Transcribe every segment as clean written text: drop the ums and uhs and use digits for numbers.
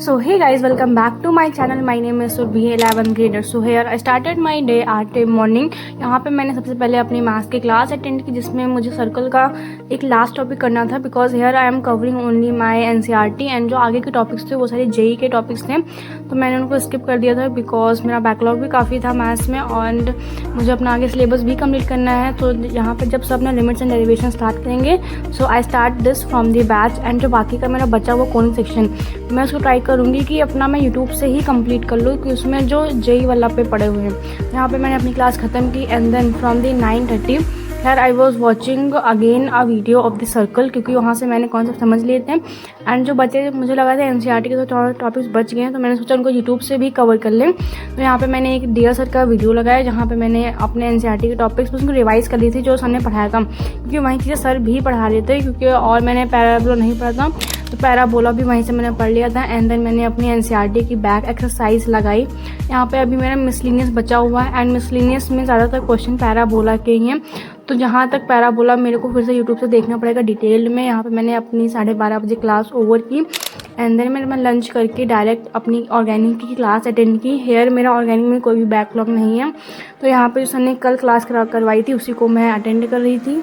So hey guys, welcome back to my channel. My name is Surbi, 11th grader. So here I started my day at morning. यहाँ पे मैंने सबसे पहले अपनी maths की class attend की जिसमें मुझे सर्कल का एक लास्ट टॉपिक करना था because here I am covering only my NCERT and जो आगे के टॉपिक्स थे वो सारे जेई के टॉपिक्स थे तो मैंने उनको स्किप कर दिया था बिकॉज मेरा बैकलॉग भी काफ़ी था मैथ्स में एंड मुझे अपना आगे सिलेबस भी कंप्लीट करना है। तो यहाँ पर जब सब अपना लिमिट्स एंड डेरिवेशन स्टार्ट करेंगे so I start this from the batch and जो बाकी का मेरा बचा हुआ कौन सेक्शन मैं उसको ट्राई करूँगी कि अपना मैं यूट्यूब से ही कंप्लीट कर लूँ कि उसमें जो जेई वाला पे पड़े हुए हैं। यहाँ पे मैंने अपनी क्लास ख़त्म की एंड देन फ्रॉम दी 9:30 यार I was watching again a video of the circle क्योंकि वहाँ से मैंने कॉन्सेप्ट समझ लिए थे एंड जो बचे मुझे लगा था एनसीईआरटी के तो टॉपिक्स बच गए हैं तो मैंने सोचा उनको यूट्यूब से भी कवर कर लें। तो यहाँ पे मैंने एक डियर सर का वीडियो लगाया जहाँ पे मैंने अपने एनसीईआरटी के टॉपिक्स उसको रिवाइज़ कर ली थी जो सर ने पढ़ाया था क्योंकि वहीं चीज़ें सर भी पढ़ा रहे थे क्योंकि और मैंने पैराबोला नहीं पढ़ा था तो पैराबोला भी वहीं से मैंने पढ़ लिया था एंड देन मैंने अपनी एनसीईआरटी की बैक एक्सरसाइज लगाई। यहाँ पे अभी मेरा मिसलिनियस बचा हुआ है एंड मिसलिनियस में ज़्यादातर क्वेश्चन पैराबोला के ही हैं तो जहाँ तक पैराबोला मेरे को फिर से यूट्यूब से देखना पड़ेगा डिटेल में। यहाँ पे मैंने अपनी 12:30 बजे क्लास ओवर की एंड देन मैं लंच करके डायरेक्ट अपनी ऑर्गेनिक की क्लास अटेंड की। हेयर मेरा ऑर्गेनिक में कोई भी बैकलॉग नहीं है तो यहाँ पे जो सर ने कल क्लास करवाई थी उसी को मैं अटेंड कर रही थी।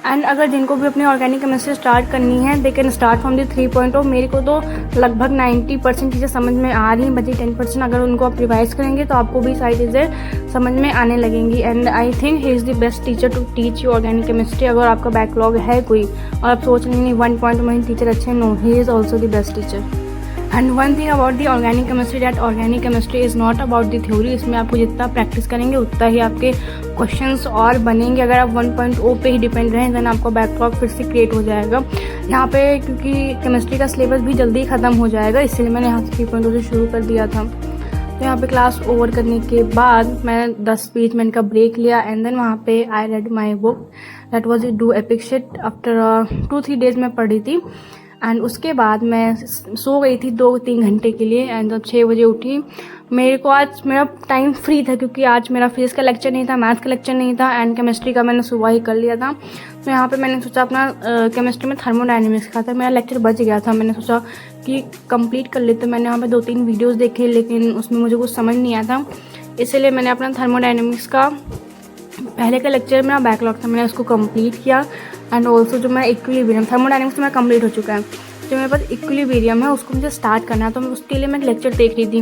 एंड अगर जिनको भी अपनी ऑर्गेनिक केमिस्ट्री स्टार्ट करनी है they can start from the 3.0। मेरे को तो लगभग 90% चीज़ें समझ में आ रही हैं, बची 10% अगर उनको आप रिवाइज करेंगे तो आपको भी सारी चीज़ें समझ में आने लगेंगी। And I think he is the best teacher to teach you organic chemistry. अगर आपका बैकलॉग है कोई और आप सोच रहे हैं 1 में टीचर अच्छे, no he is also the best teacher. And one thing about the organic chemistry that organic chemistry is not about the theory. इसमें आपको जितना प्रैक्टिस करेंगे उतना ही आपके क्वेश्चंस और बनेंगे। अगर आप 1.0 पे ही डिपेंड रहें देन आपका बैकलॉग फिर से क्रिएट हो जाएगा। यहाँ पे क्योंकि केमिस्ट्री का सिलेबस भी जल्दी ख़त्म हो जाएगा इसलिए मैंने यहाँ से 3.0 से शुरू कर दिया था। तो यहाँ पे क्लास ओवर करने के बाद मैं 10-20 मिनट का ब्रेक लिया एंड देन वहाँ पे I read my book that was do epic shit. After 2-3 days मैं पढ़ी थी एंड उसके बाद मैं सो गई थी 2-3 घंटे के लिए एंड जब 6 बजे उठी मेरे को आज मेरा टाइम फ्री था क्योंकि आज मेरा फिजिक्स का लेक्चर नहीं था, मैथ्स का लेक्चर नहीं था एंड केमिस्ट्री का मैंने सुबह ही कर लिया था। तो यहाँ पे मैंने सोचा अपना केमिस्ट्री में थर्मोडायनेमिक्स का था, मेरा लेक्चर बच गया था, मैंने सोचा कि कंप्लीट कर लेते। मैंने वहाँ पे 2-3 वीडियोस देखे लेकिन उसमें मुझे कुछ समझ नहीं आया था इसलिए मैंने अपना थर्मोडायनेमिक्स का पहले का लेक्चर मेरा बैकलॉग था मैंने उसको कंप्लीट किया एंड ऑल्सो जो मेरा इक्विलिब्रियम थर्मोडायनेमिक्स तो मेरा कंप्लीट हो चुका है, जो मेरे पास इक्विलिब्रियम है उसको मुझे स्टार्ट करना है तो मैं उसके लिए मैं लेक्चर देख रही थी।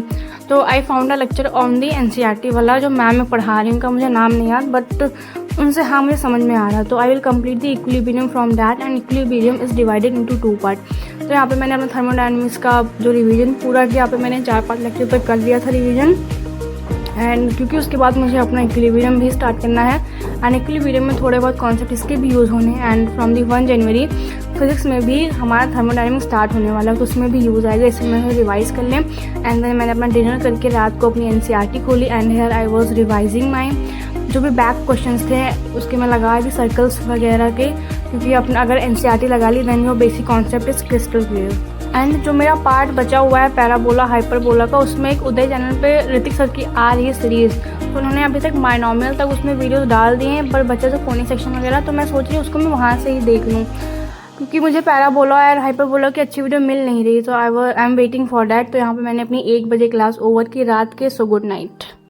तो I found a lecture on the NCERT वाला जो मैम में पढ़ा रही उनका मुझे नाम नहीं याद बट उनसे हाँ मुझे समझ में आ रहा तो I will complete the equilibrium from that and equilibrium is divided into 2 part. तो यहाँ पे मैंने अपना थर्मोडायनेमिक्स का जो रिवीजन पूरा किया, यहाँ पे मैंने 4-5 लेक्चर तक कर लिया था रिवीजन एंड क्योंकि उसके बाद मुझे अपना इक्विलिब्रियम भी स्टार्ट करना है एंड इक्विलिब्रियम में थोड़े बहुत कॉन्सेप्ट इसके भी यूज़ होने हैं and from the 1 January physics में भी हमारा थर्मोडायनेमिक्स स्टार्ट होने वाला है तो उसमें भी यूज़ आएगा इसलिए मैंने रिवाइज़ कर लें। एंड देन मैंने अपना डिनर करके रात को अपनी एनसीईआरटी खोली and here I was revising my जो भी बैक क्वेश्चंस थे उसके मैं लगा दी सर्कल्स वगैरह के क्योंकि अपना अगर एनसीईआरटी लगा ली then your basic concept is crystal clear. And जो मेरा पार्ट बचा हुआ है पैराबोला हाइपरबोला का उसमें एक उदय चैनल पे ऋतिक सर की आ रही है सीरीज़ तो उन्होंने अभी तक बायनॉमियल तक उसमें वीडियोस डाल दिए हैं पर बच्चे जो कोनी सेक्शन वगैरह तो मैं सोच रही हूँ उसको मैं वहाँ से ही देख लूँ क्योंकि मुझे पैराबोला और हाइपरबोला की अच्छी वीडियो मिल नहीं रही तो I am waiting for that. तो यहाँ पे मैंने अपनी 1 बजे क्लास ओवर की रात के। So good night.